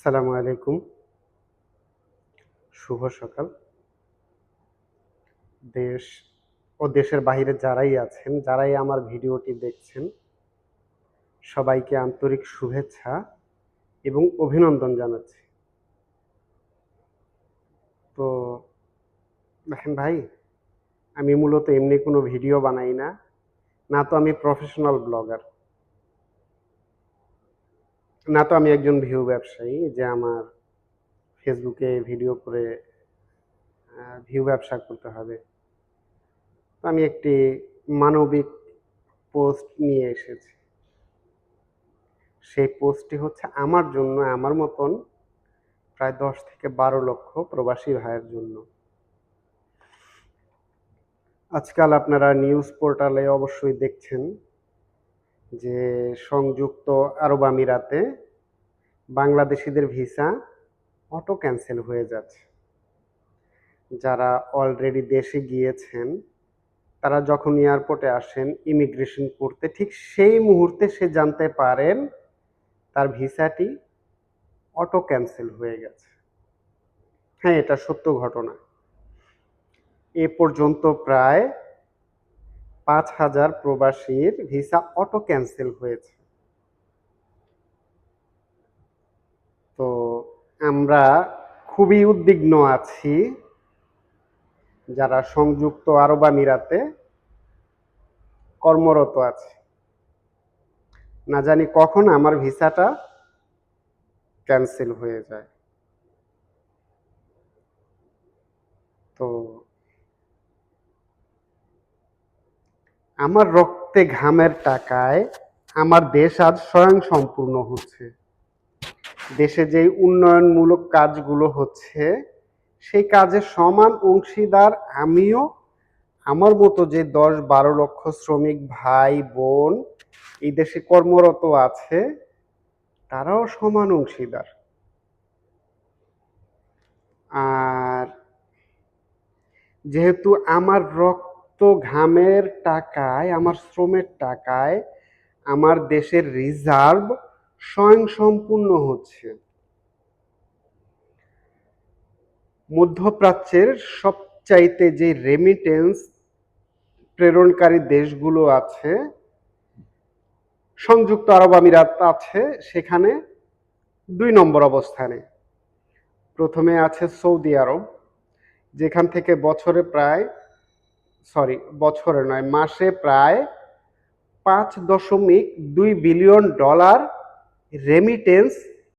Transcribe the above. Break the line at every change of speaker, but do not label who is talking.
আসসালামু আলাইকুম। শুভ সকাল। দেশ ও দেশের বাহিরে যারাই আছেন, যারাই আমার ভিডিওটি দেখছেন, সবাইকে আন্তরিক শুভেচ্ছা এবং অভিনন্দন জানাচ্ছি। তো দেখেন ভাই, আমি মূলত এমনি কোনো ভিডিও বানাই না। না তো আমি প্রফেশনাল ব্লগার, না তো আমি একজন ভিউ ব্যবসায়ী যে আমার ফেসবুকে ভিডিও করে ভিউ ব্যবসা করতে হবে। তো আমি একটি মানবিক পোস্ট নিয়ে এসেছি। সেই পোস্টটি হচ্ছে আমার জন্য, আমার মতন প্রায় ১০ থেকে ১২ লক্ষ প্রবাসী ভাইয়ের জন্য। আজকাল আপনারা নিউজ পোর্টালে অবশ্যই দেখছেন যে সংযুক্ত আরব আমিরাতে বাংলাদেশিদের ভিসা অটো ক্যানসেল হয়ে যাচ্ছে। যারা অলরেডি দেশে গিয়েছেন, তারা যখন এয়ারপোর্টে আসেন ইমিগ্রেশন করতে, ঠিক সেই মুহূর্তে সে জানতে পারেন তার ভিসাটি অটো ক্যানসেল হয়ে গেছে। হ্যাঁ, এটা সত্য ঘটনা। এ পর্যন্ত প্রায় ৫,০০০ প্রবাসীর ভিসা অটো ক্যানসেল হয়েছে। তো আমরা খুবই উদ্বিগ্ন আছি যারা সংযুক্ত আরব আমিরাতে কর্মরত আছে। না জানি কখন আমার ভিসাটা ক্যানসেল হয়ে যায়। তো আমার রক্তে ঘামের টাকায় আমার দেশ আজ স্বয়ংসম্পূর্ণ হচ্ছে। দেশে যেই উন্নয়নমূলক কাজগুলো হচ্ছে, সেই কাজের সমান অংশীদার আমিও। আমার মতো যে ১০-১২ লক্ষ শ্রমিক ভাই বোন এই দেশে কর্মরত আছে, তারাও সমান অংশীদার। আর যেহেতু আমার রক্ত ঘামের টাকায়, আমার শ্রমের টাকায় আমার দেশের রিজার্ভ স্বয়ংসম্পূর্ণ হচ্ছে, মধ্যপ্রাচ্যের সবচাইতে যে রেমিটেন্স প্রেরণকারী দেশগুলো আছে, সংযুক্ত আরব আমিরাত আছে সেখানে ২ নম্বর অবস্থানে। প্রথমে আছে সৌদি আরব, যেখান থেকে বছরে নয়, মাসে প্রায় $৫.২ বিলিয়ন রেমিটেন্স